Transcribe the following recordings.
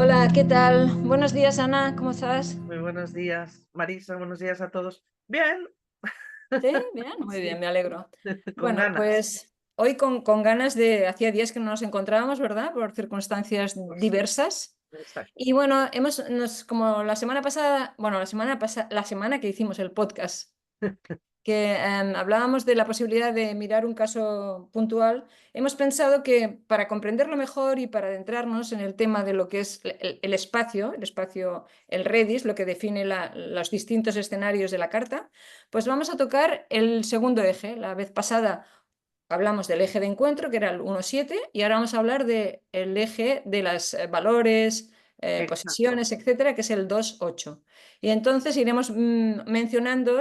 Hola, ¿qué tal? Buenos días, Ana, ¿cómo estás? Muy buenos días, Marisa, buenos días a todos. Bien, Sí, bien, muy bien, sí, me alegro. con Bueno, ganas. pues hoy con ganas de, hacía días que no nos encontrábamos, ¿verdad? Por circunstancias Pues sí, diversas. exacto. Y bueno, como la semana pasada, bueno, la semana que hicimos el podcast, que hablábamos de la posibilidad de mirar un caso puntual, hemos pensado que para comprenderlo mejor y para adentrarnos en el tema de lo que es el Redis, lo que define los distintos escenarios de la carta, pues vamos a tocar el segundo eje. La vez pasada hablamos del eje de encuentro, que era el 1-7, y ahora vamos a hablar del eje de los valores, Exacto, posiciones, etcétera, que es el 2-8. Y entonces iremos mencionando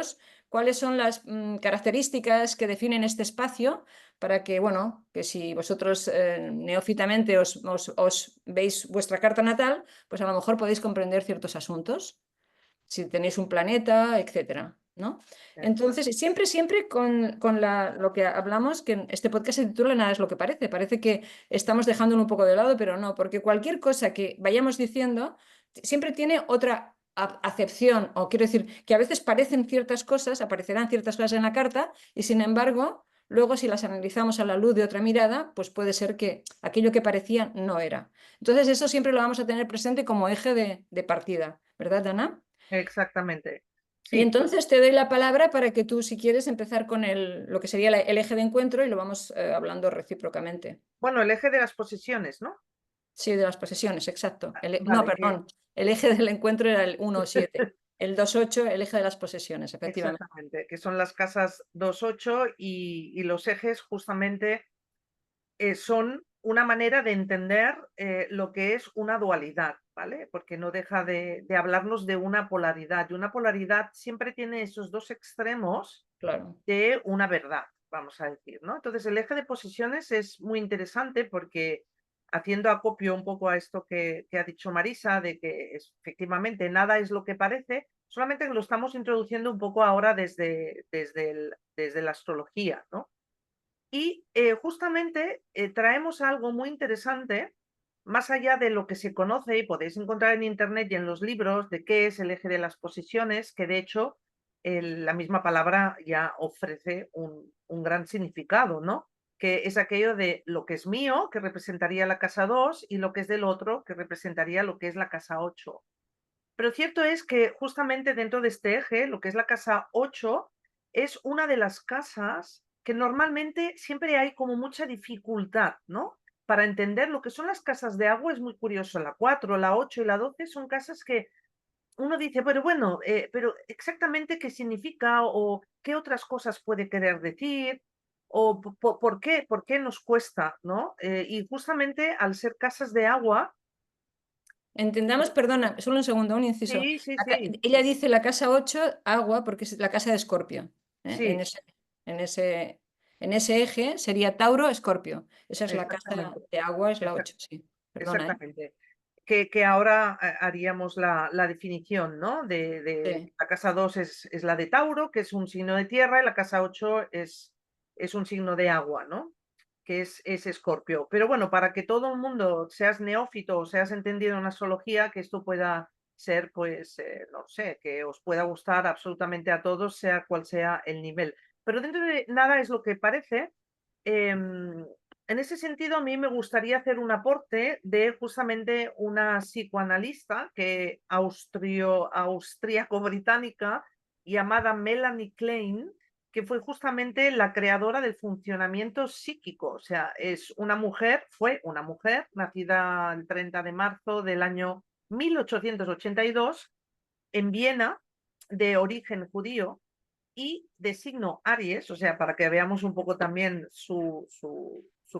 cuáles son las características que definen este espacio para que, bueno, que si vosotros neófitamente os veis vuestra carta natal, pues a lo mejor podéis comprender ciertos asuntos si tenéis un planeta, etcétera, ¿no? exacto. Entonces, siempre con lo que hablamos, que este podcast se titula Nada es lo que parece. Parece que estamos dejándolo un poco de lado, pero no, porque cualquier cosa que vayamos diciendo siempre tiene otra acepción, o quiero decir, que a veces parecen ciertas cosas, aparecerán ciertas cosas en la carta, y sin embargo, luego si las analizamos a la luz de otra mirada, pues puede ser que aquello que parecía no era. Entonces, eso siempre lo vamos a tener presente como eje de partida, ¿verdad, Dana? Exactamente. Y Sí, entonces te doy la palabra para que tú, si quieres, empezar con lo que sería el eje de encuentro y lo vamos hablando recíprocamente. bueno, el eje de las posiciones, ¿no? Sí, de las posesiones, exacto. No, Vale, que perdón. El eje del encuentro era el 1-7. El 2-8, el eje de las posesiones, efectivamente. exactamente, que son las casas 2, 8 y los ejes justamente son una manera de entender lo que es una dualidad, ¿vale? Porque no deja de hablarnos de una polaridad. Y una polaridad siempre tiene esos dos extremos Claro. de una verdad, vamos a decir, ¿no? Entonces, el eje de posiciones es muy interesante porque haciendo acopio un poco a esto que ha dicho Marisa, de que efectivamente nada es lo que parece, solamente que lo estamos introduciendo un poco ahora desde la astrología, ¿no? Y justamente traemos algo muy interesante, más allá de lo que se conoce y podéis encontrar en Internet y en los libros de qué es el eje de las posiciones, que de hecho la misma palabra ya ofrece un gran significado, ¿no? Que es aquello de lo que es mío, que representaría la casa 2, y lo que es del otro, que representaría lo que es la casa 8. Pero cierto es que justamente dentro de este eje, lo que es la casa 8 es una de las casas que normalmente siempre hay como mucha dificultad, ¿no? Para entender lo que son las casas de agua es muy curioso. La 4, la 8 y la 12 son casas que uno dice, pero bueno, pero exactamente qué significa o qué otras cosas puede querer decir o por qué nos cuesta, ¿no? Y justamente al ser casas de agua, Entendamos, perdona, solo un segundo, un inciso. sí, sí, sí, Ella dice la casa 8 agua, porque es la casa de Escorpio. ¿Eh? sí, En ese, en ese eje sería Tauro-Escorpio. Esa es la casa exactamente. de agua, es la Exac 8, sí. Perdona, ¿eh? exactamente. Que ahora haríamos la definición, ¿no? De Sí. la casa 2 es la de Tauro, que es un signo de tierra, y la casa 8 es un signo de agua, ¿no? Que es Escorpio. Pero bueno, para que todo el mundo, seas neófito o seas entendido en astrología, que esto pueda ser, pues, no sé, que os pueda gustar absolutamente a todos, sea cual sea el nivel. Pero dentro de nada es lo que parece. En ese sentido, a mí me gustaría hacer un aporte de justamente una psicoanalista que austríaco-británica llamada Melanie Klein, que fue justamente la creadora del funcionamiento psíquico. O sea, fue una mujer nacida el 30 de marzo del año 1882 en Viena, de origen judío y de signo Aries, o sea, para que veamos un poco también su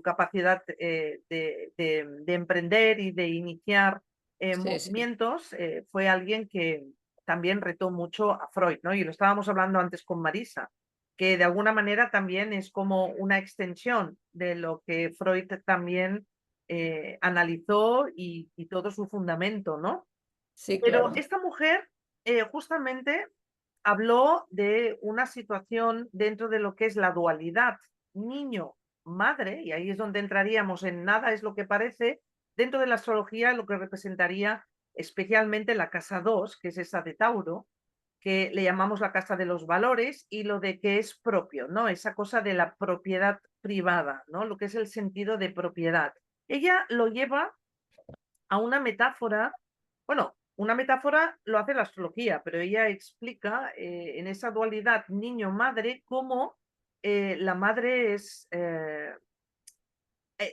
capacidad de emprender y de iniciar Sí, sí. movimientos, fue alguien que también retó mucho a Freud, ¿no? Y lo estábamos hablando antes con Marisa, que de alguna manera también es como una extensión de lo que Freud también analizó y todo su fundamento, ¿no? Sí, Pero claro. esta mujer justamente habló de una situación dentro de lo que es la dualidad niño-madre, y ahí es donde entraríamos en nada es lo que parece, dentro de la astrología lo que representaría especialmente la casa 2, que es esa de Tauro, que le llamamos la casa de los valores, y lo de que es propio, ¿no? Esa cosa de la propiedad privada, ¿no? Lo que es el sentido de propiedad. Ella lo lleva a una metáfora, bueno, una metáfora lo hace la astrología, pero ella explica en esa dualidad niño-madre cómo la madre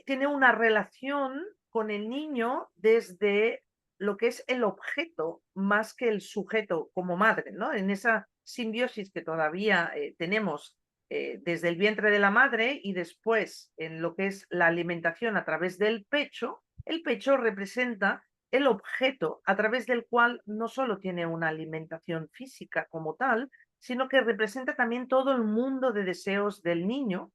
tiene una relación con el niño desde lo que es el objeto más que el sujeto como madre, ¿no? En esa simbiosis que todavía tenemos desde el vientre de la madre y después en lo que es la alimentación a través del pecho, el pecho representa el objeto a través del cual no solo tiene una alimentación física como tal, sino que representa también todo el mundo de deseos del niño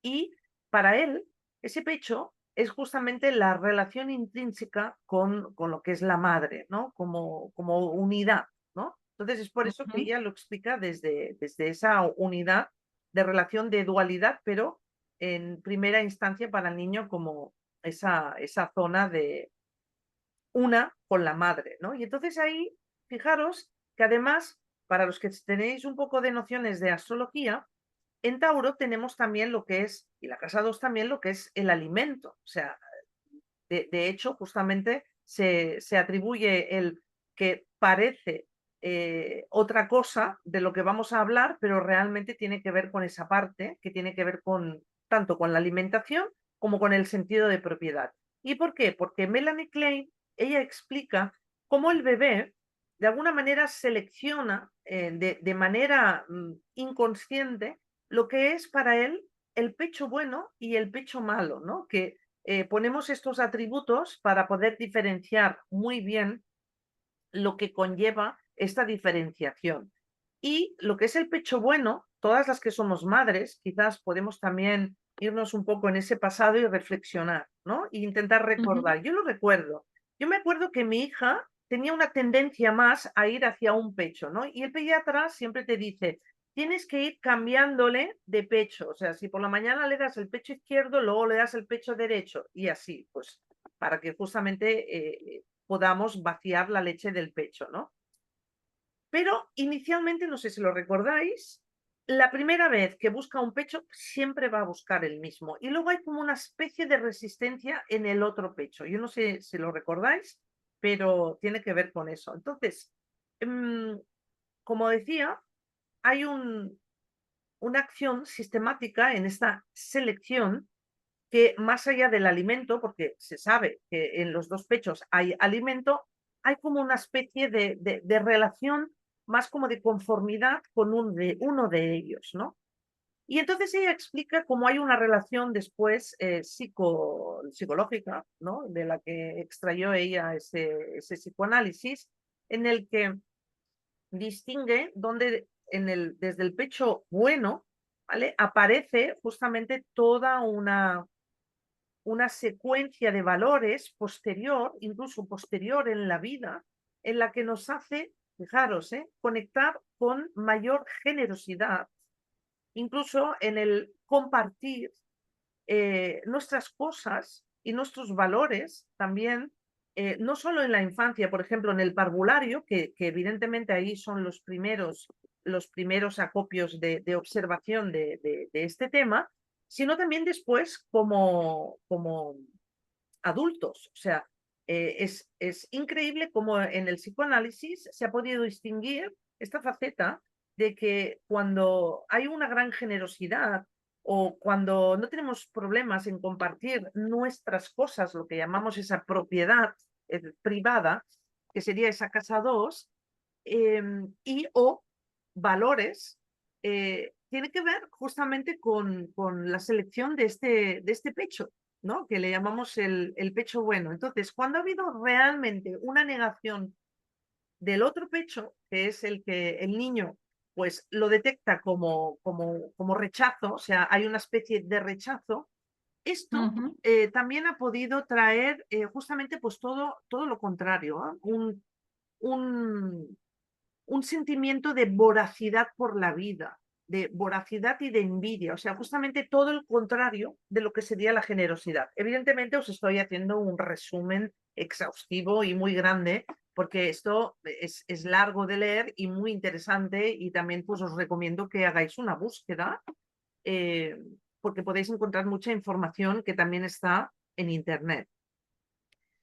y para él ese pecho es justamente la relación intrínseca con lo que es la madre, ¿no? Como unidad, ¿no? Entonces es por eso que Ujú. ella lo explica desde esa unidad de relación de dualidad, pero en primera instancia para el niño como esa zona de una con la madre, ¿no? Y entonces ahí, fijaros que además, para los que tenéis un poco de nociones de astrología, en Tauro tenemos también lo que es, y la casa 2 también, lo que es el alimento. O sea, de hecho, justamente se atribuye el que parece otra cosa de lo que vamos a hablar, pero realmente tiene que ver con esa parte, que tiene que ver con tanto con la alimentación como con el sentido de propiedad. ¿Y por qué? Porque Melanie Klein, ella explica cómo el bebé de alguna manera selecciona de manera inconsciente lo que es para él el pecho bueno y el pecho malo, ¿no? Que ponemos estos atributos para poder diferenciar muy bien lo que conlleva esta diferenciación. Y lo que es el pecho bueno, todas las que somos madres, quizás podemos también irnos un poco en ese pasado y reflexionar, ¿no? E intentar Ujú. recordar. Yo lo recuerdo. Yo me acuerdo que mi hija tenía una tendencia más a ir hacia un pecho, ¿no? Y el pediatra siempre te dice, tienes que ir cambiándole de pecho. O sea, si por la mañana le das el pecho izquierdo, luego le das el pecho derecho y así, pues, para que justamente podamos vaciar la leche del pecho, ¿no? Pero inicialmente, no sé si lo recordáis, la primera vez que busca un pecho siempre va a buscar el mismo y luego hay como una especie de resistencia en el otro pecho. Yo no sé si lo recordáis, pero tiene que ver con eso. Entonces, como decía, hay una acción sistemática en esta selección que más allá del alimento, porque se sabe que en los dos pechos hay alimento, hay como una especie de relación más como de conformidad con uno de ellos, ¿no? Y entonces ella explica cómo hay una relación después psicológica, ¿no? De la que extrayó ella ese psicoanálisis, en el que distingue donde desde el pecho bueno, ¿vale? Aparece justamente toda una secuencia de valores posterior, incluso posterior en la vida, en la que nos hace, fijaros, conectar con mayor generosidad, incluso en el compartir nuestras cosas y nuestros valores también, no solo en la infancia, por ejemplo, en el parvulario, que evidentemente ahí son los primeros acopios de observación de este tema, sino también después como adultos. O sea, es increíble cómo en el psicoanálisis se ha podido distinguir esta faceta de que cuando hay una gran generosidad o cuando no tenemos problemas en compartir nuestras cosas, lo que llamamos esa propiedad privada, que sería esa casa 2, y o valores, tiene que ver justamente con la selección de este pecho, ¿no? Que le llamamos el pecho bueno. Entonces, cuando ha habido realmente una negación del otro pecho, que es el que el niño pues lo detecta como rechazo, o sea, hay una especie de rechazo, esto Ujú. también ha podido traer justamente pues todo lo contrario, ¿eh? Un, un sentimiento de voracidad por la vida, de voracidad y de envidia, o sea, justamente todo el contrario de lo que sería la generosidad. Evidentemente os estoy haciendo un resumen exhaustivo y muy grande, porque esto es largo de leer y muy interesante, y también pues os recomiendo que hagáis una búsqueda, eh, porque podéis encontrar mucha información que también está en Internet.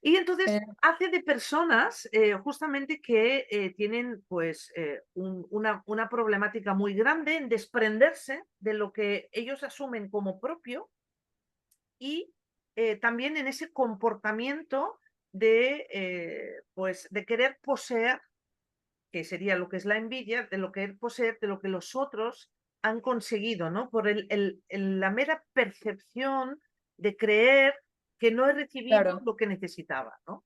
Y entonces Eh, hace de personas justamente que tienen pues una problemática muy grande en desprenderse de lo que ellos asumen como propio, y también en ese comportamiento pues, de querer poseer, que sería lo que es la envidia, de lo que querer poseer de lo que los otros han conseguido, ¿no? Por la mera percepción de creer que no he recibido claro. lo que necesitaba, ¿no?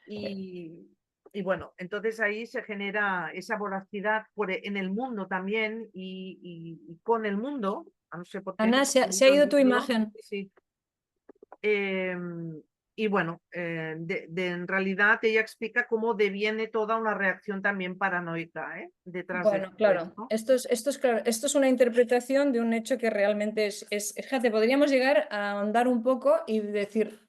Y, y bueno, entonces ahí se genera esa voracidad en el mundo también, y con el mundo, no sé por qué, Ana, se ha el ido tu vídeo, imagen. sí. Y bueno, en realidad ella explica cómo deviene toda una reacción también paranoica, detrás de Bueno, todo claro, esto. claro, esto es una interpretación de un hecho que realmente fíjate, podríamos llegar a ahondar un poco y decir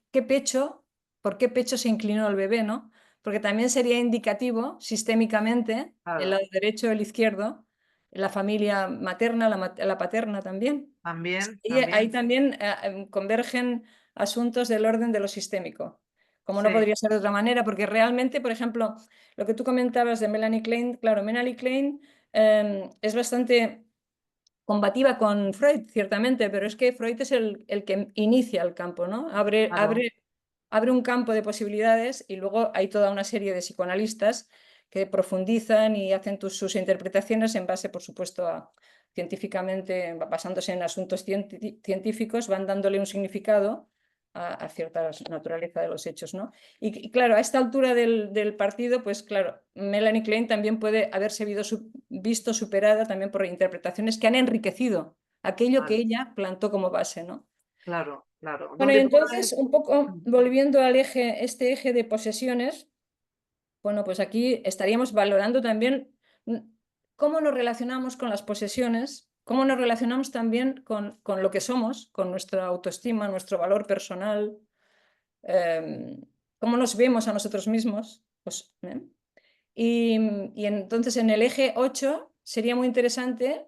por qué pecho se inclinó el bebé, ¿no? Porque también sería indicativo sistémicamente el Claro, lado derecho o el izquierdo, la familia materna, la paterna también. también, Y ahí también, también convergen asuntos del orden de lo sistémico, como no sí, podría ser de otra manera, porque realmente, por ejemplo, lo que tú comentabas de Melanie Klein, claro, Melanie Klein es bastante combativa con Freud, ciertamente, pero es que Freud es el que inicia el campo, ¿no? claro, Abre un campo de posibilidades y luego hay toda una serie de psicoanalistas que profundizan y hacen sus interpretaciones en base, por supuesto, científicamente, basándose en asuntos científicos, van dándole un significado a cierta naturaleza de los hechos, ¿no? Y claro, a esta altura del partido, pues claro, Melanie Klein también puede haberse visto superada también por interpretaciones que han enriquecido aquello que vale, ella plantó como base, ¿no? claro, claro. Bueno, y Donde entonces, un poco volviendo al este eje de posesiones, bueno, pues aquí estaríamos valorando también mm, cómo nos relacionamos con las posesiones, cómo nos relacionamos también con lo que somos, con nuestra autoestima, nuestro valor personal, cómo nos vemos a nosotros mismos. Pues, ¿eh? Y entonces en el eje 8 sería muy interesante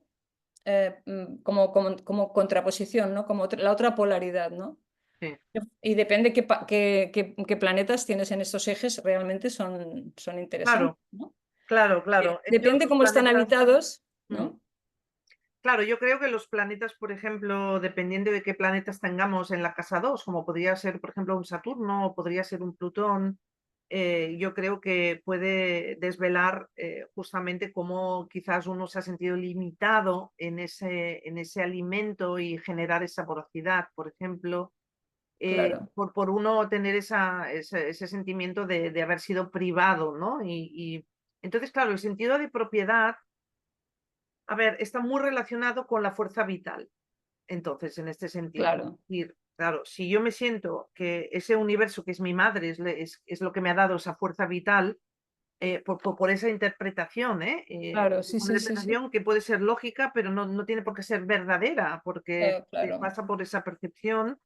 como contraposición, ¿no? Como la otra polaridad, ¿no? sí, Y depende qué planetas tienes en estos ejes, realmente son interesantes, claro, ¿no? claro, claro. Yo Depende los cómo están planetas, habitados, mm, ¿no? claro, yo creo que los planetas, por ejemplo, dependiendo de qué planetas tengamos en la casa 2, como podría ser, por ejemplo, un Saturno o podría ser un Plutón, yo creo que puede desvelar justamente cómo quizás uno se ha sentido limitado en ese alimento y generar esa voracidad, por ejemplo, Claro, por uno tener ese sentimiento de haber sido privado, ¿no? Y entonces, claro, el sentido de propiedad, a ver, está muy relacionado con la fuerza vital. Entonces, en este sentido, claro, es decir, claro, si yo me siento que ese universo que es mi madre es lo que me ha dado esa fuerza vital, por esa interpretación, claro, sí, una sí, sí, sí, interpretación que puede ser lógica, pero no tiene por qué ser verdadera, porque claro, pasa por esa percepción.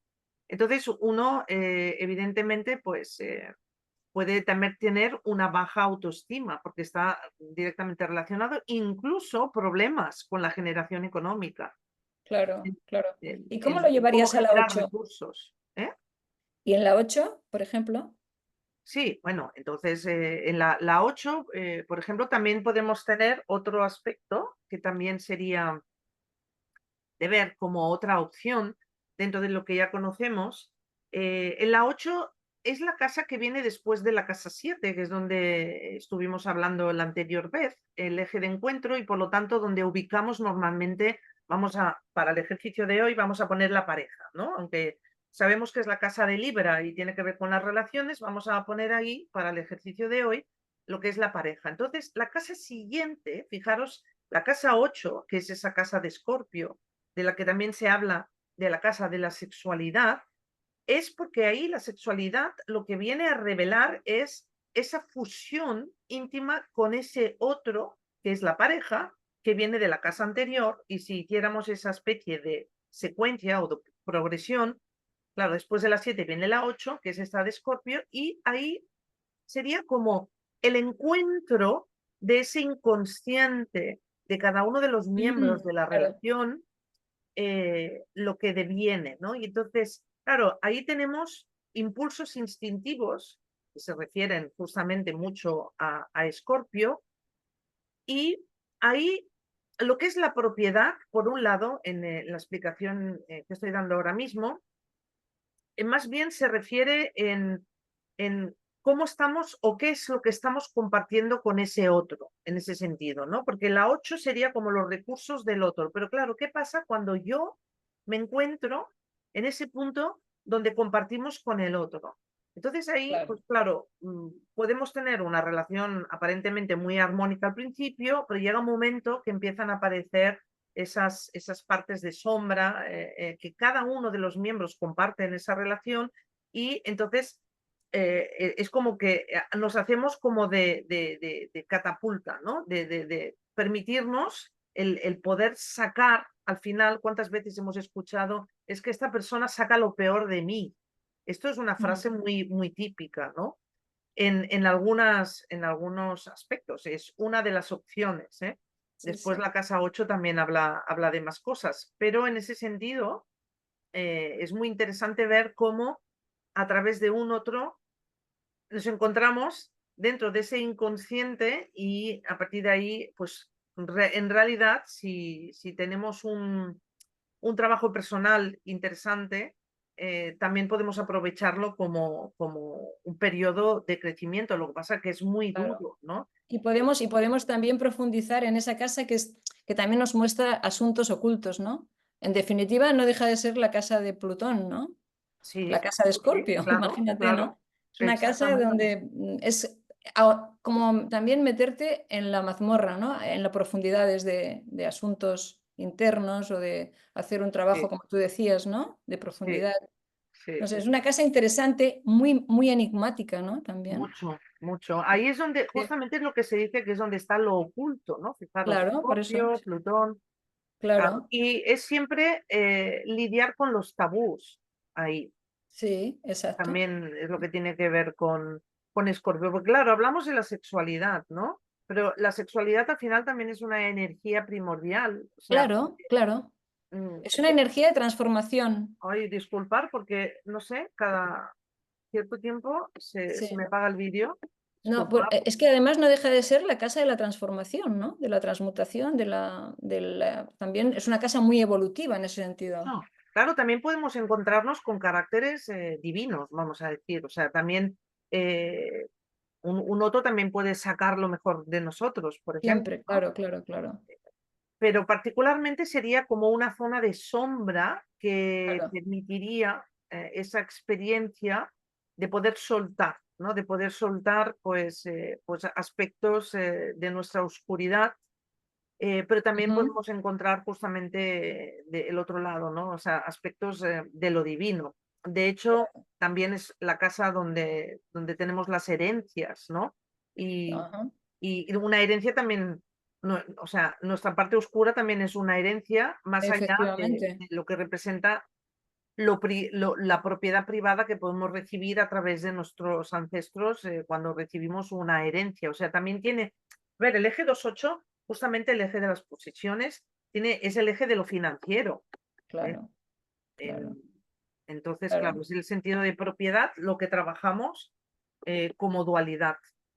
Entonces, uno, evidentemente, pues puede también tener una baja autoestima, porque está directamente relacionado, incluso problemas con la generación económica, claro, claro. el, ¿Y cómo lo el cómo llevarías a la generar 8? recursos. ¿Eh? ¿Y en la 8, por ejemplo? Sí, bueno, entonces en la 8, por ejemplo, también podemos tener otro aspecto que también sería de ver como otra opción dentro de lo que ya conocemos. En la 8 es la casa que viene después de la casa 7, que es donde estuvimos hablando la anterior vez, el eje de encuentro, y por lo tanto donde ubicamos normalmente, para el ejercicio de hoy, vamos a poner la pareja, ¿no? Aunque sabemos que es la casa de Libra y tiene que ver con las relaciones, vamos a poner ahí, para el ejercicio de hoy, lo que es la pareja. Entonces, la casa siguiente, fijaros, la casa 8, que es esa casa de Escorpio, de la que también se habla, de la casa de la sexualidad, es porque ahí la sexualidad lo que viene a revelar es esa fusión íntima con ese otro, que es la pareja, que viene de la casa anterior, y si hiciéramos esa especie de secuencia o de progresión, claro, después de la 7 viene la 8, que es esta de Escorpio, y ahí sería como el encuentro de ese inconsciente de cada uno de los miembros de la Claro. relación, lo que deviene, ¿no? Y entonces, claro, ahí tenemos impulsos instintivos que se refieren justamente mucho a Escorpio, y ahí lo que es la propiedad, por un lado, en la explicación que estoy dando ahora mismo, más bien se refiere en cómo estamos o qué es lo que estamos compartiendo con ese otro, en ese sentido, ¿no? Porque la 8 sería como los recursos del otro, pero claro, ¿qué pasa cuando yo me encuentro en ese punto donde compartimos con el otro? Entonces ahí, Claro. pues claro, podemos tener una relación aparentemente muy armónica al principio, pero llega un momento que empiezan a aparecer esas partes de sombra que cada uno de los miembros comparte en esa relación, y entonces es como que nos hacemos como de catapulta, ¿no? De permitirnos el poder sacar, al final, ¿cuántas veces hemos escuchado? Es que esta persona saca lo peor de mí. Esto es una frase muy, muy típica, ¿no? En algunos aspectos, es una de las opciones, ¿eh? Sí, Después sí. la casa 8 también habla de más cosas, pero en ese sentido es muy interesante ver cómo a través de un otro nos encontramos dentro de ese inconsciente, y a partir de ahí, pues en realidad, si tenemos un trabajo personal interesante, también podemos aprovecharlo como un periodo de crecimiento. Lo que pasa que es muy Claro. duro, ¿no? Y podemos también profundizar en esa casa que también nos muestra asuntos ocultos, ¿no? En definitiva, no deja de ser la casa de Plutón, ¿no? La Sí, casa de sí, Escorpio, claro, imagínate, claro, ¿no? Es una casa exactamente. donde es como también meterte en la mazmorra, ¿no? En las profundidades de asuntos internos o de hacer un trabajo, Sí, como tú decías, ¿no? De sí, profundidad. sí. No sé, es una casa interesante, muy, muy enigmática, ¿no? También. Mucho, mucho. Ahí es donde, Sí. justamente es lo que se dice que es donde está lo oculto, ¿no? Fijaros, Claro, por eso. Escorpio, Plutón, claro. Claro, Y es siempre lidiar con los tabús ahí. sí, exacto. También es lo que tiene que ver con Escorpio. Porque claro, hablamos de la sexualidad, ¿no? Pero la sexualidad al final también es una energía primordial. O sea, Claro, claro. mm, Es una energía de transformación. ay, disculpar porque, no sé, cada cierto tiempo se me Sí. apaga el vídeo. No, Disculpar. es que además no deja de ser la casa de la transformación, ¿no? De la transmutación, también es una casa muy evolutiva en ese sentido. No, claro, también podemos encontrarnos con caracteres divinos, vamos a decir. O sea, también eh, un otro también puede sacar lo mejor de nosotros, por ejemplo, Siempre, ¿no? claro, claro, claro. Pero particularmente sería como una zona de sombra que Claro. permitiría esa experiencia de poder soltar, ¿no? De poder soltar pues aspectos de nuestra oscuridad, pero también Ujú. podemos encontrar justamente el otro lado, ¿no? O sea, aspectos de lo divino. De hecho, también es la casa donde tenemos las herencias, ¿no? Y, Ajá. y una herencia también, o sea, nuestra parte oscura también es una herencia, más allá Efectivamente. de lo que representa la propiedad privada que podemos recibir a través de nuestros ancestros cuando recibimos una herencia. O sea, también tiene, a ver, el eje 2.8, justamente el eje de las posesiones, es el eje de lo financiero. ¿Eh? Claro, claro, En- entonces, claro, claro, es el sentido de propiedad lo que trabajamos como dualidad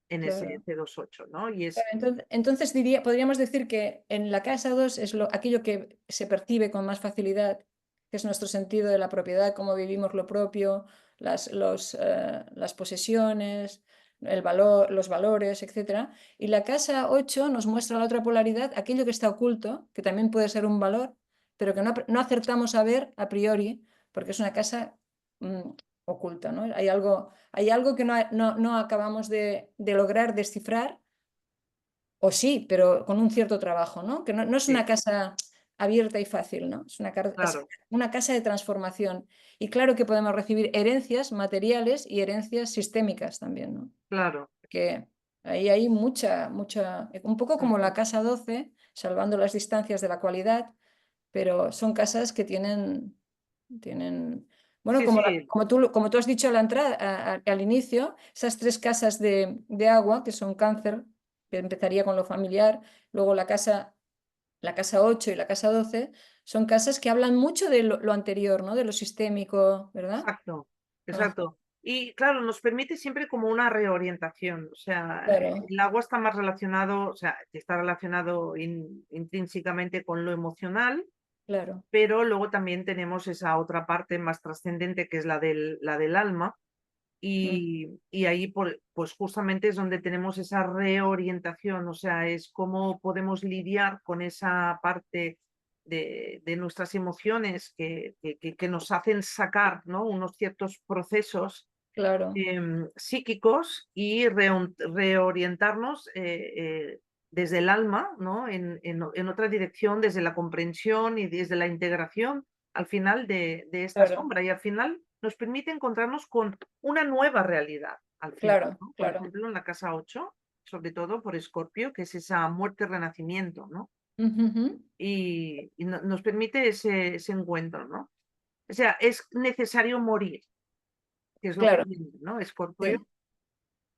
en ese claro. eje 2.8, ¿no? Y Claro, es, entonces podríamos decir que en la casa 2 es aquello que se percibe con más facilidad, que es nuestro sentido de la propiedad, cómo vivimos lo propio, las posesiones, el valor, los valores, etcétera. Y la casa 8 nos muestra la otra polaridad, aquello que está oculto, que también puede ser un valor, pero que no acertamos a ver a priori, porque es una casa mm, oculta, ¿no? Hay algo que no acabamos de lograr descifrar, o sí, pero con un cierto trabajo, ¿no? Que no es sí, una casa abierta y fácil, ¿no? Es claro, una casa de transformación. Y claro que podemos recibir herencias materiales y herencias sistémicas también, ¿no? claro. Que, Ahí hay un poco como la casa 12, salvando las distancias de la cualidad, pero son casas que tienen, bueno, Sí, sí, como tú has dicho a la entrada, al inicio, esas tres casas de agua, que son cáncer, que empezaría con lo familiar, luego la casa 8 y la casa 12, son casas que hablan mucho de lo anterior, ¿no? De lo sistémico, ¿verdad? exacto, Ajá, exacto. Y claro, nos permite siempre como una reorientación. O sea, claro, el agua está más relacionado, o sea, está relacionado intrínsecamente con lo emocional, claro. pero luego también tenemos esa otra parte más trascendente que es la del alma. Mm, Y ahí, pues justamente es donde tenemos esa reorientación, o sea, es cómo podemos lidiar con esa parte de nuestras emociones que nos hacen sacar, ¿no? Unos ciertos procesos claro, psíquicos y reorientarnos desde el alma, ¿no? En otra dirección, desde la comprensión y desde la integración al final de esta claro, sombra. Y al final nos permite encontrarnos con una nueva realidad, al final, claro, ¿no? Por claro. ejemplo, en la casa 8 sobre todo por Escorpio, que es esa muerte-renacimiento, ¿no? Ujú, ujú. Y nos permite ese encuentro, ¿no? O sea, es necesario morir, que es lo que Claro, tiene, ¿no? Escorpio. sí.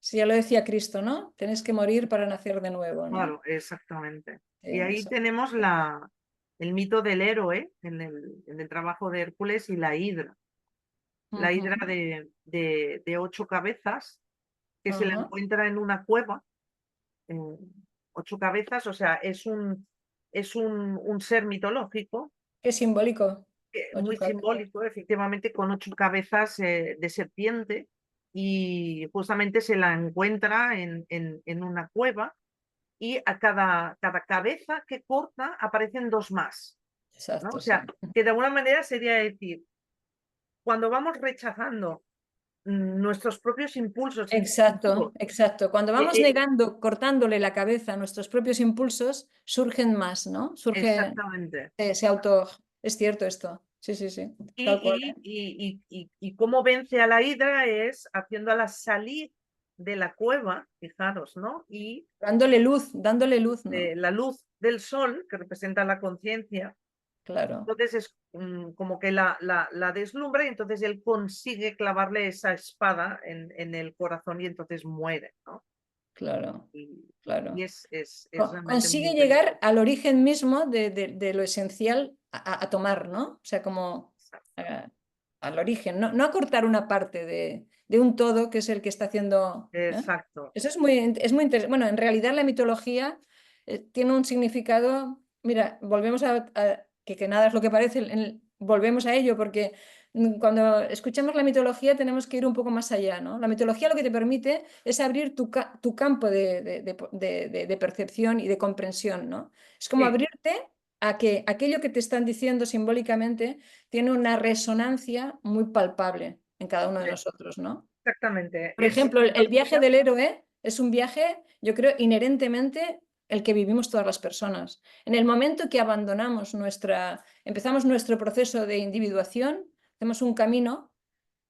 Sí, ya lo decía Cristo, ¿no? Tenéis que morir para nacer de nuevo, ¿no? Claro, exactamente. Sí, Y ahí eso. tenemos el mito del héroe en el trabajo de Hércules y la hidra. La Ujú, hidra de 8 cabezas que se la ajá. encuentra en una cueva. eh, 8 cabezas, o sea, es un ser mitológico, Qué simbólico. Ocho muy cabezas. simbólico, efectivamente, con 8 cabezas de serpiente. Y justamente se la encuentra en una cueva y a cada cabeza que corta aparecen dos más, ¿no? O Exacto, sí. sea, que de alguna manera sería decir, cuando vamos rechazando nuestros propios impulsos Exacto, instintivos, exacto. Cuando eh, vamos eh, negando, cortándole la cabeza a nuestros propios impulsos, surgen más, ¿no? exactamente. Se auto... Es cierto esto. Sí, sí, sí. Tal cual, Y, ¿eh? y, y, y, y cómo vence a la hidra es haciéndola salir de la cueva, fijaros, ¿no? Y Dándole luz, ¿no? la luz del sol, que representa la conciencia. Claro, Entonces es como que la deslumbra y entonces él consigue clavarle esa espada en el corazón y entonces muere, ¿no? claro, Y, y claro. es realmente muy Consigue interesante. llegar al origen mismo de lo esencial a tomar, ¿no? O sea, como eh, al origen, no a cortar una parte de un todo que es el que está haciendo. ¿Eh? Exacto, Eso es muy interesante. Bueno, en realidad la mitología tiene un significado. Mira, volvemos que nada es lo que parece, volvemos a ello, porque cuando escuchamos la mitología tenemos que ir un poco más allá, ¿no? La mitología lo que te permite es abrir tu campo de percepción y de comprensión, ¿no? Es como sí, abrirte a que aquello que te están diciendo simbólicamente tiene una resonancia muy palpable en cada uno de nosotros, ¿no? exactamente. Por ejemplo, La el viaje mitología, del héroe es un viaje, yo creo, inherentemente el que vivimos todas las personas. En el momento que empezamos nuestro proceso de individuación, hacemos un camino,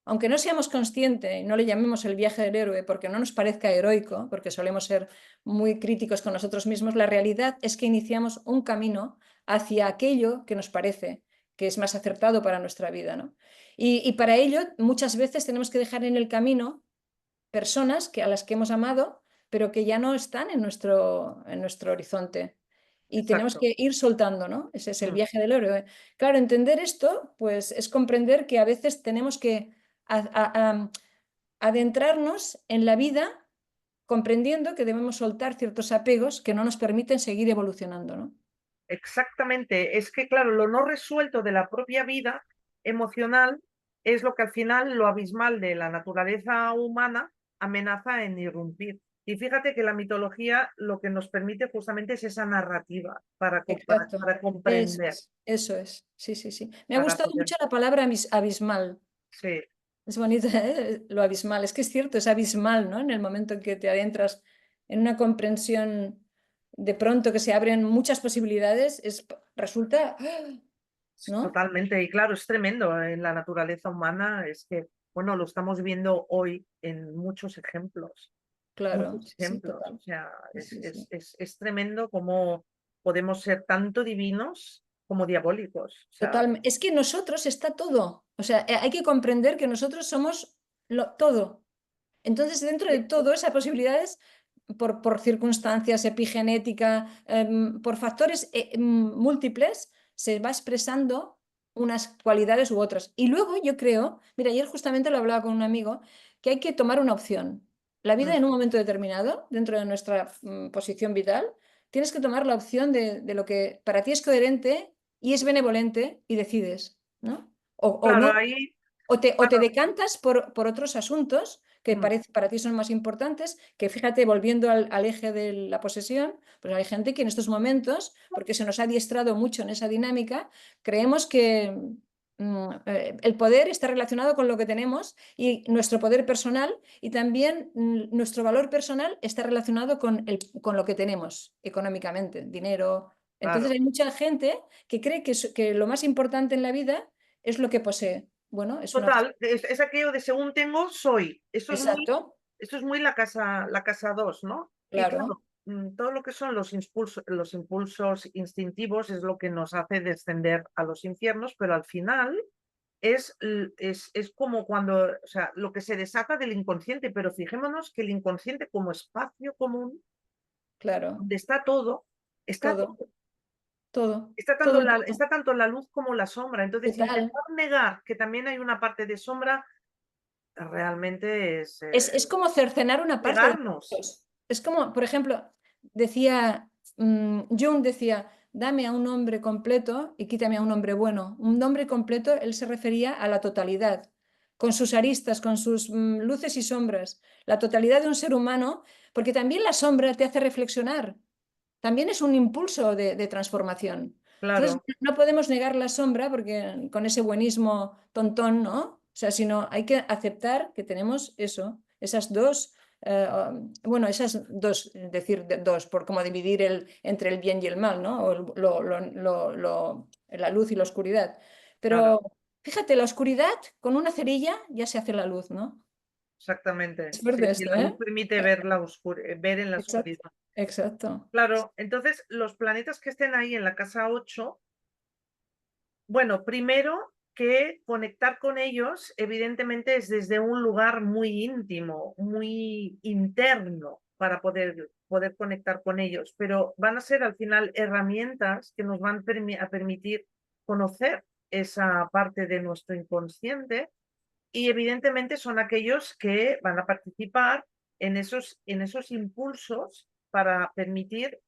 aunque no seamos conscientes y no le llamemos el viaje del héroe porque no nos parezca heroico, porque solemos ser muy críticos con nosotros mismos, la realidad es que iniciamos un camino hacia aquello que nos parece que es más acertado para nuestra vida, ¿no? Y para ello muchas veces tenemos que dejar en el camino personas a las que hemos amado, pero que ya no están en nuestro horizonte. Y tenemos exacto. que ir soltando, ¿no? Ese es el Mm. viaje del héroe. Claro, entender esto, pues es comprender que a veces tenemos que adentrarnos en la vida comprendiendo que debemos soltar ciertos apegos que no nos permiten seguir evolucionando, ¿no? Exactamente, es que claro, lo no resuelto de la propia vida emocional es lo que al final, lo abismal de la naturaleza humana, amenaza en irrumpir. Y fíjate que la mitología lo que nos permite justamente es esa narrativa para, Exacto. para comprender, Eso es. Sí, sí, sí. Me ha para gustado poder. mucho la palabra abismal. Sí, Es bonito, ¿eh? Lo abismal. Es que es cierto, es abismal, ¿no? En el momento en que te adentras en una comprensión de pronto que se abren muchas posibilidades, resulta, ¿no? totalmente. Y claro, es tremendo en la naturaleza humana, es que, bueno, lo estamos viendo hoy en muchos ejemplos. claro, muchos sí, sí, ejemplos. total. O sea, Sí, sí, sí. es tremendo cómo podemos ser tanto divinos como diabólicos. O sea, Total. Es que nosotros está todo. O sea, hay que comprender que nosotros somos todo. Entonces, dentro de todo, esas posibilidades, por circunstancias, epigenética, por factores múltiples, se va expresando unas cualidades u otras. Y luego yo creo, mira, ayer justamente lo hablaba con un amigo, que hay que tomar una opción. La vida mm, en un momento determinado, dentro de nuestra posición vital, tienes que tomar la opción de lo que para ti es coherente y es benevolente y decides, ¿no? O claro, no, ahí, o te claro, decantas por otros asuntos que mm, para ti son más importantes, que fíjate, volviendo al eje de la posesión, pues hay gente que en estos momentos, porque se nos ha adiestrado mucho en esa dinámica, creemos que el poder está relacionado con lo que tenemos y nuestro poder personal y también nuestro valor personal está relacionado con lo que tenemos económicamente, dinero. Entonces claro. hay mucha gente que cree que lo más importante en la vida es lo que posee. Bueno, es una opción. Total, es aquello de según tengo, soy. Exacto, Eso es muy la casa 2, ¿no? Y claro, claro, todo lo que son los impulsos instintivos es lo que nos hace descender a los infiernos, pero al final es como cuando, o sea, lo que se desata del inconsciente, pero fijémonos que el inconsciente como espacio común, claro, donde está todo, está todo, todo. todo, Está tanto, todo, todo. está tanto la luz como la sombra. Entonces, Total. intentar negar que también hay una parte de sombra realmente es Es como cercenar una parte de pegarnos. nosotros. Es como, por ejemplo, decía, Jung decía, dame a un hombre completo y quítame a un hombre bueno. Un hombre completo, él se refería a la totalidad, con sus aristas, con sus luces y sombras. La totalidad de un ser humano, porque también la sombra te hace reflexionar. También es un impulso de transformación. Entonces, Claro, no podemos negar la sombra porque con ese buenismo tontón, ¿no? O sea, sino hay que aceptar que tenemos eso, esas dos, esas dos, decir dos, por como dividir entre el bien y el mal, ¿no? O la luz y la oscuridad. claro, Pero fíjate, la oscuridad con una cerilla ya se hace la luz, ¿no? exactamente. Es Sí, fuerte sí, esto, la luz ¿eh? permite ver, ver en la Exacto, oscuridad. exacto. Claro, entonces los planetas que estén ahí en la casa 8, bueno, primero que conectar con ellos, evidentemente es desde un lugar muy íntimo, muy interno para poder conectar con ellos, pero van a ser al final herramientas que nos van a permitir conocer esa parte de nuestro inconsciente y evidentemente son aquellos que van a participar en esos impulsos para permitir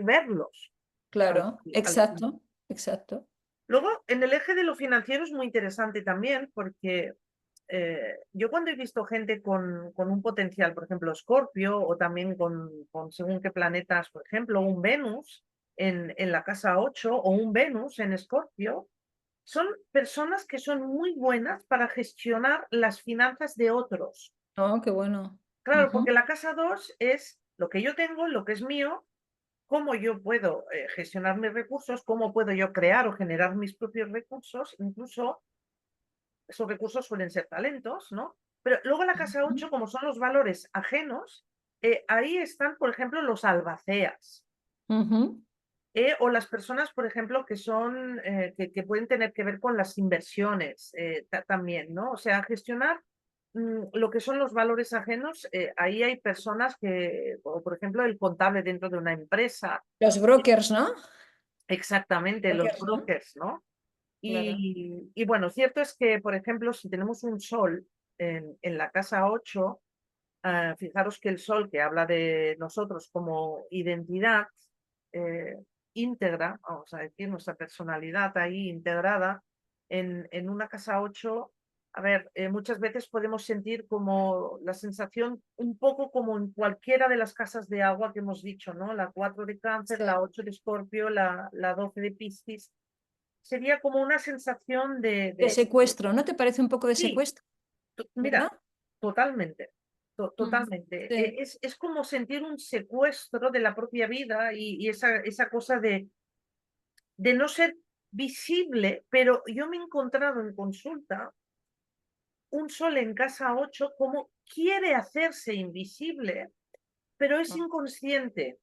verlos Claro, al final. exacto, exacto. Luego, en el eje de lo financiero es muy interesante también porque yo cuando he visto gente con un potencial, por ejemplo, Escorpio, o también con según qué planetas, por ejemplo, un Venus en la casa 8 o un Venus en Escorpio, son personas que son muy buenas para gestionar las finanzas de otros. Oh, qué bueno. Claro, Ujú. porque la casa 2 es lo que yo tengo, lo que es mío, cómo yo puedo gestionar mis recursos, cómo puedo yo crear o generar mis propios recursos, incluso esos recursos suelen ser talentos, ¿no? Pero luego la casa 8, como son los valores ajenos, ahí están, por ejemplo, los albaceas. Ujú. O las personas, por ejemplo, que son, que pueden tener que ver con las inversiones también, ¿no? O sea, gestionar lo que son los valores ajenos, ahí hay personas que, o por ejemplo, el contable dentro de una empresa, Los brokers, ¿no? exactamente, los Brokers, ¿no? brokers, ¿no? Claro. Y bueno, cierto es que, por ejemplo, si tenemos un sol en la casa 8, fijaros que el sol que habla de nosotros como identidad eh, íntegra, vamos a decir, nuestra personalidad ahí integrada en una casa 8, a ver, muchas veces podemos sentir como la sensación un poco como en cualquiera de las casas de agua que hemos dicho, ¿no? La 4 de cáncer, la Sí. 8 de escorpio, la 12 de piscis. Sería como una sensación De secuestro, ¿no te parece un poco de sí, secuestro? mira, ¿Verdad? totalmente, Mm. totalmente. Sí, Es como sentir un secuestro de la propia vida y esa cosa de no ser visible, pero yo me he encontrado en consulta un sol en casa 8 como quiere hacerse invisible, pero es inconsciente.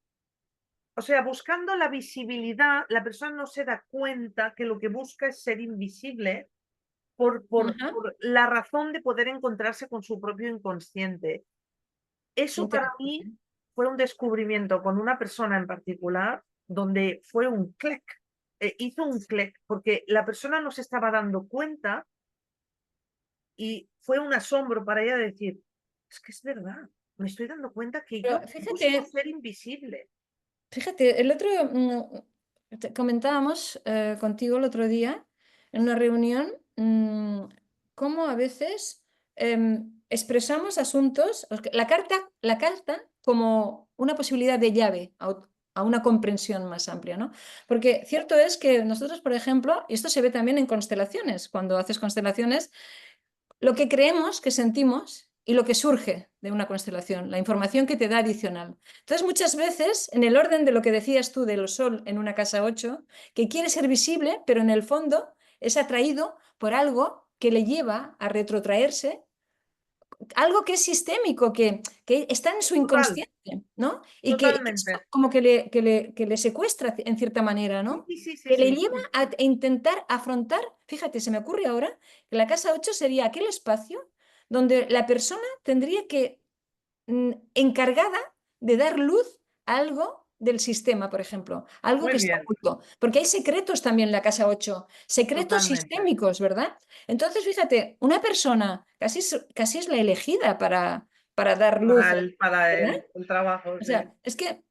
O sea, buscando la visibilidad, la persona no se da cuenta que lo que busca es ser invisible Ajá, por la razón de poder encontrarse con su propio inconsciente. qué Eso para mí interesante. fue un descubrimiento con una persona en particular donde fue un clic, hizo un clic, porque la persona no se estaba dando cuenta y fue un asombro para ella decir, es que es verdad, me estoy dando cuenta que Pero yo busco fíjate, ser invisible. fíjate, el otro comentábamos contigo el otro día en una reunión cómo a veces expresamos asuntos, la carta como una posibilidad de llave a una comprensión más amplia, ¿no? Porque cierto es que nosotros, por ejemplo, y esto se ve también en constelaciones, cuando haces constelaciones, lo que creemos que sentimos y lo que surge de una constelación, la información que te da adicional. Entonces, muchas veces, en el orden de lo que decías tú del sol en una casa 8, que quiere ser visible, pero en el fondo es atraído por algo que le lleva a retrotraerse, algo que es sistémico, que está en su Total, inconsciente, ¿no? Y que totalmente. esto como que le secuestra en cierta manera, Sí, ¿no? sí, sí, sí, Que le sí, lleva sí. a intentar afrontar, fíjate, se me ocurre ahora que la casa 8 sería aquel espacio donde la persona tendría que encargada de dar luz a algo del sistema, por ejemplo, algo Muy que está bien, oculto, porque hay secretos también en la casa 8, secretos totalmente. sistémicos, ¿verdad? Entonces, fíjate, una persona casi es la elegida para dar luz, Para ¿verdad? el trabajo, O sí. sea, es que,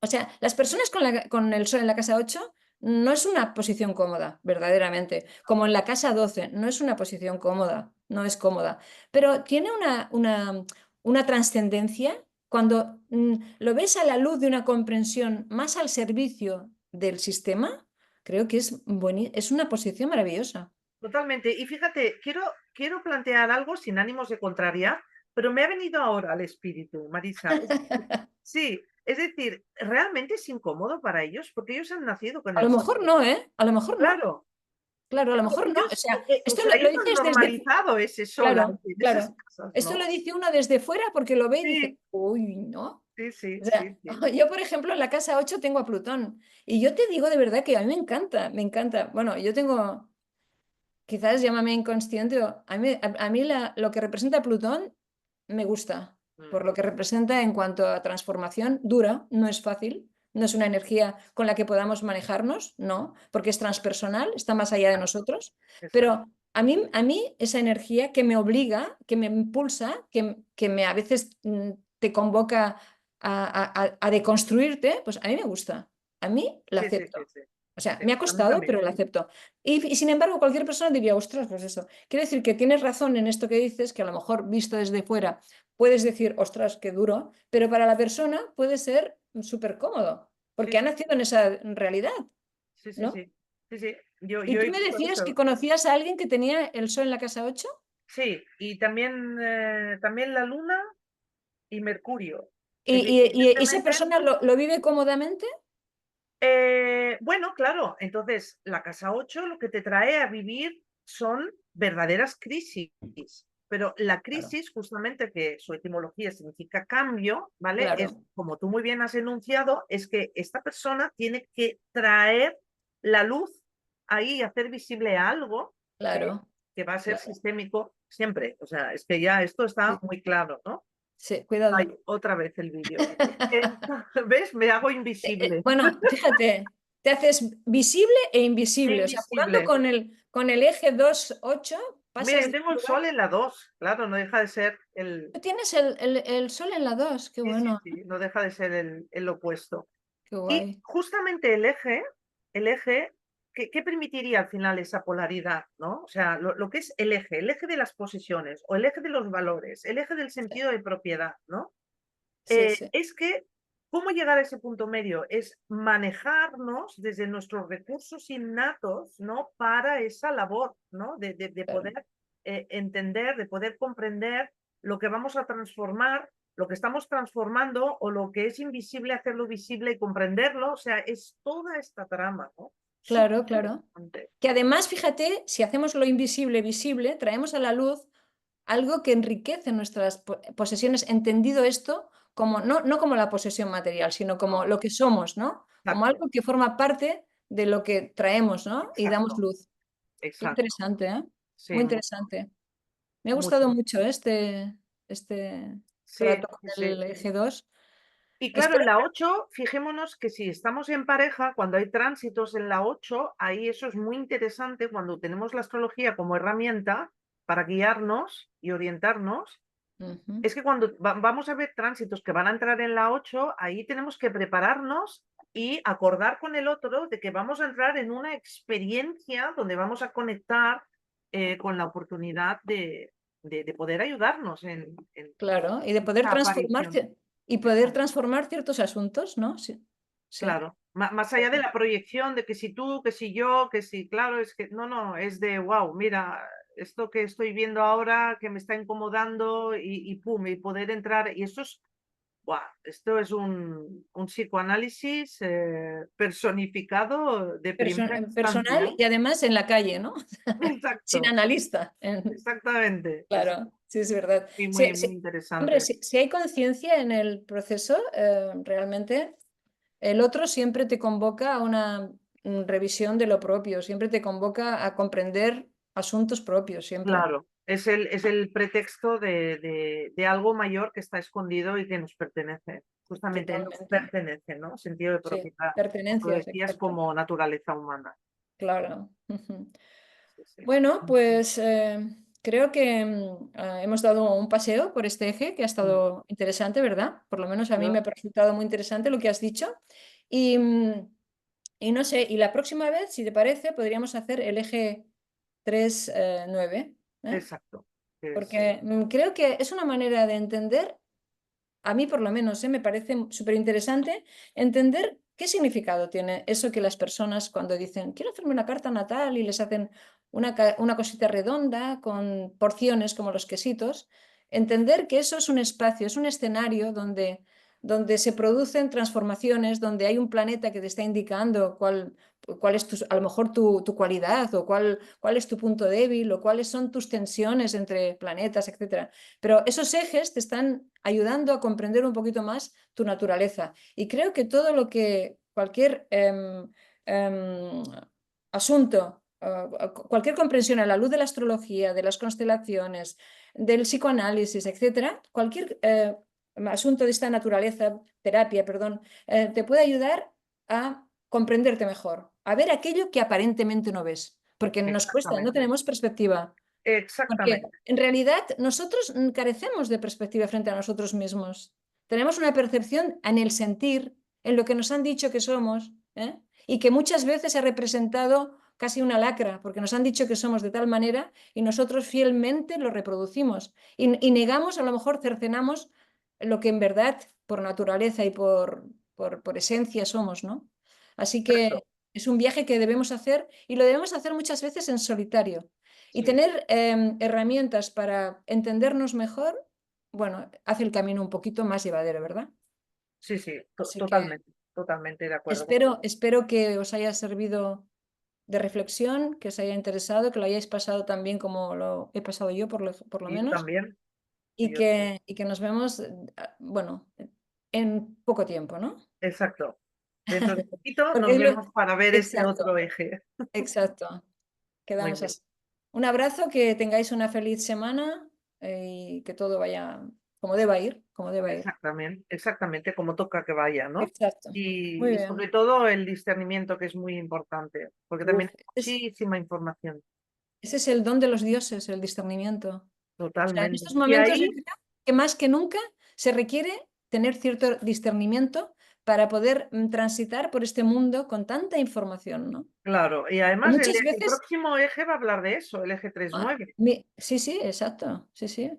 o sea, las personas con el sol en la casa 8 no es una posición cómoda, verdaderamente, como en la casa 12 no es una posición cómoda, no es cómoda, pero tiene una trascendencia cuando lo ves a la luz de una comprensión más al servicio del sistema, creo que es una posición maravillosa. Totalmente. Y fíjate, quiero plantear algo sin ánimos de contrariar, pero me ha venido ahora al espíritu, Marisa. Es decir, sí, es decir, realmente es incómodo para ellos porque ellos han nacido con A lo el sol. mejor no, ¿eh? A lo mejor no. Claro, Claro, a lo claro, mejor no. O ellos, sea, o esto sea, lo ellos han dices desde. normalizado ese sol ahí Claro, en esas claro. casas, Esto lo ¿no? dice uno desde fuera porque lo ve y dice, Sí, uy, ¿no? sí, sí, O sí, sea, sí. yo, por ejemplo, en la casa 8 tengo a Plutón. Y yo te digo de verdad que a mí me encanta, me encanta. Bueno, yo tengo, quizás llámame inconsciente, o a mí lo que representa Plutón me gusta, Mm, por lo que representa en cuanto a transformación dura, no es fácil, no es una energía con la que podamos manejarnos, no, porque es transpersonal, está más allá de nosotros, exacto. pero a mí esa energía que me obliga, que me impulsa, que me a veces te convoca a deconstruirte, pues a mí me gusta, a mí la Sí, sí, sí, acepto. sí. O sea, Sí, me ha a mí costado, también. pero la acepto. Y sin embargo, cualquier persona diría, ostras, pues eso. Quiere decir que tienes razón en esto que dices, que a lo mejor visto desde fuera puedes decir, ostras, qué duro, pero para la persona puede ser súper cómodo, Sí, porque ha sí, nacido en esa realidad, sí, sí, ¿no? sí. Sí, sí. Y Yo tú he me visto decías que eso. conocías a alguien que tenía el sol en la casa 8 Sí, y también, también la Luna y Mercurio. y esa Evidentemente, persona lo vive cómodamente. bueno, claro, entonces la casa 8 lo que te trae a vivir son verdaderas crisis, pero la Claro, crisis, justamente que su etimología significa cambio, ¿vale? Es, claro, como tú muy bien has enunciado, es que esta persona tiene que traer la luz ahí y hacer visible algo que, claro, que va a ser claro. sistémico siempre. O sea, es que ya esto está Sí, muy claro, ¿no? sí, Ay, cuidado. otra vez el vídeo. ¿Ves? Me hago invisible. Bueno, fíjate, te haces visible e E invisible. O sea, jugando invisible. con el eje 2-8 Mira, pasas yo de tengo un el lugar. sol en la 2, claro, no deja de ser el... Tú tienes el sol en la 2, qué Sí, sí, bueno, sí, no deja de ser el opuesto. qué Y guay. justamente el eje, ¿qué permitiría al final esa polaridad, ¿no? O sea, lo que es el eje de las posiciones, o el eje de los valores, el eje del Sí, sentido de propiedad, ¿no? sí, sí, Es que, ¿cómo llegar a ese punto medio? Es manejarnos desde nuestros recursos innatos, ¿no? Para esa labor, ¿no? De claro. poder entender, de poder comprender lo que vamos a transformar, lo que estamos transformando o lo que es invisible, hacerlo visible y comprenderlo. O sea, es toda esta trama, ¿no? Súper Claro, claro. interesante. Que además, fíjate, si hacemos lo invisible visible, traemos a la luz algo que enriquece nuestras posesiones, entendido esto como, no como la posesión material, sino como No, lo que somos, ¿no? Como exacto, algo que forma parte de lo que traemos, ¿no? Y damos exacto, luz. Qué exacto. interesante, ¿eh? Sí, Muy interesante. Me ha gustado mucho. mucho este Sí, trato con sí, sí. el eje 2. Y claro, en Espero la 8 fijémonos que si estamos en pareja, cuando hay tránsitos en la 8 ahí eso es muy interesante cuando tenemos la astrología como herramienta para guiarnos y orientarnos. Ujú. Es que cuando vamos a ver tránsitos que van a entrar en la 8 ahí tenemos que prepararnos y acordar con el otro de que vamos a entrar en una experiencia donde vamos a conectar con la oportunidad de poder ayudarnos en Claro, y de poder esta transformar aparición. y poder Exacto. transformar ciertos asuntos, ¿no? Sí, sí. Claro, más allá de la proyección de que si tú, que si yo, que si, claro, es que no, es de, wow, mira, esto que estoy viendo ahora que me está incomodando y pum, y poder entrar, y esto es, wow, esto es un psicoanálisis personificado de primera instancia. Personal y además en la calle, ¿no? Sin Exacto, analista. exactamente, Claro, sí, es verdad. muy, muy, Sí, muy sí. Hombre, interesante. si hay conciencia en el proceso, realmente el otro siempre te convoca a una revisión de lo propio, siempre te convoca a comprender asuntos propios, siempre. Claro, es el pretexto de algo mayor que está escondido y que nos pertenece. Justamente nos Totalmente. pertenece, ¿no? Sentido de Sí, propiedad. Como tú pertenencias, decías, exacto. como naturaleza humana. Claro. Ujú. Sí, sí. Bueno, pues creo que hemos dado un paseo por este eje que ha Mm. estado interesante, ¿verdad? Por lo menos a mí me Yo, ha resultado muy interesante lo que has dicho. Y, y no sé, y la próxima vez, si te parece, podríamos hacer el eje 3 9, ¿eh? exacto. Es, Porque creo que es una manera de entender, a mí por lo menos, me parece súper interesante entender qué significado tiene eso que las personas cuando dicen, quiero hacerme una carta natal y les hacen una cosita redonda con porciones como los quesitos, entender que eso es un espacio, es un escenario donde se producen transformaciones, donde hay un planeta que te está indicando cuál es a lo mejor tu cualidad o cuál es tu punto débil o cuáles son tus tensiones entre planetas, etcétera. Pero esos ejes te están ayudando a comprender un poquito más tu naturaleza. Y creo que todo lo que cualquier asunto, cualquier comprensión a la luz de la astrología, de las constelaciones, del psicoanálisis, etcétera, cualquier asunto de esta naturaleza, terapia, perdón, te puede ayudar a comprenderte mejor, a ver aquello que aparentemente no ves, porque nos cuesta, no exactamente. tenemos perspectiva. Porque Exactamente. en realidad nosotros carecemos de perspectiva frente a nosotros mismos. Tenemos una percepción en el sentir, en lo que nos han dicho que somos, ¿eh? Y que muchas veces ha representado casi una lacra, porque nos han dicho que somos de tal manera y nosotros fielmente lo reproducimos. Y negamos, a lo mejor cercenamos lo que en verdad, por naturaleza y por esencia somos, ¿no? Así que Exacto. es un viaje que debemos hacer y lo debemos hacer muchas veces en solitario. Y Sí, tener herramientas para entendernos mejor, bueno, hace el camino un poquito más llevadero, ¿verdad? sí, sí, Así que totalmente, totalmente de acuerdo. espero que os haya servido de reflexión, que os haya interesado, que lo hayáis pasado tan bien como lo he pasado yo, por lo Y yo menos, también. y que nos vemos, bueno, en poco tiempo, ¿no? Exacto. Dentro de poquito Porque nos vemos para ver ese exacto, otro eje. exacto. Muy Quedamos bien. así. Un abrazo, que tengáis una feliz semana y que todo vaya como deba ir, como deba ir. Exactamente, exactamente como toca que vaya, ¿no? Exacto. Muy Y bien. sobre todo el discernimiento, que es muy importante, porque también Uf, hay muchísima información. ese es el don de los dioses, el discernimiento. O sea, en Totalmente. estos Y momentos yo ahí, creo que más que nunca se requiere tener cierto discernimiento para poder transitar por este mundo con tanta información, ¿no? claro, y Que además muchas el veces, próximo eje va a hablar de eso, el eje tres nueve. sí, sí, exacto, sí, sí,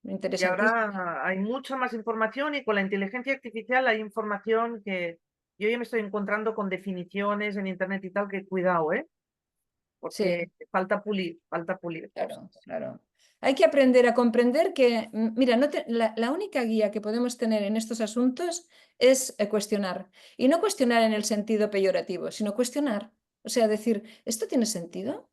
Y interesantísimo. ahora hay mucha más información y con la inteligencia artificial hay información que yo ya me estoy encontrando con definiciones en internet y tal, que cuidado, ¿eh? Sí. Porque falta pulir Claro, cosas. claro. Hay que aprender a comprender que, mira, la única guía que podemos tener en estos asuntos es cuestionar. Y no cuestionar en el sentido peyorativo, sino cuestionar. O sea, decir, ¿esto tiene sentido?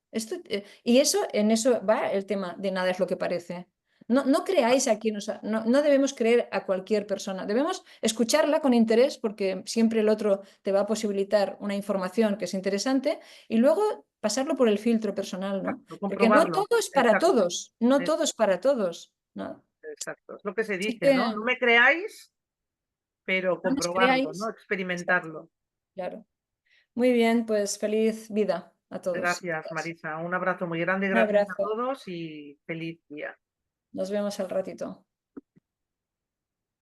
Y eso, en eso va el tema de nada es lo que parece. No creáis a quien no debemos creer a cualquier persona. Debemos escucharla con interés porque siempre el otro te va a posibilitar una información que es interesante y luego pasarlo por el filtro personal, ¿no? Exacto, Porque no comprobarlo. todo es para Exacto, todos, no es- todo es para todos, ¿no? exacto. Es lo que se Así dice, ¿no? que No me creáis, pero no nos comprobarlo, ¿no? creáis. Exacto, Experimentarlo. claro. Muy bien, pues feliz vida a todos. Gracias, Marisa. Un abrazo muy grande, Un gracias a abrazo. todos y feliz día. Nos vemos al ratito.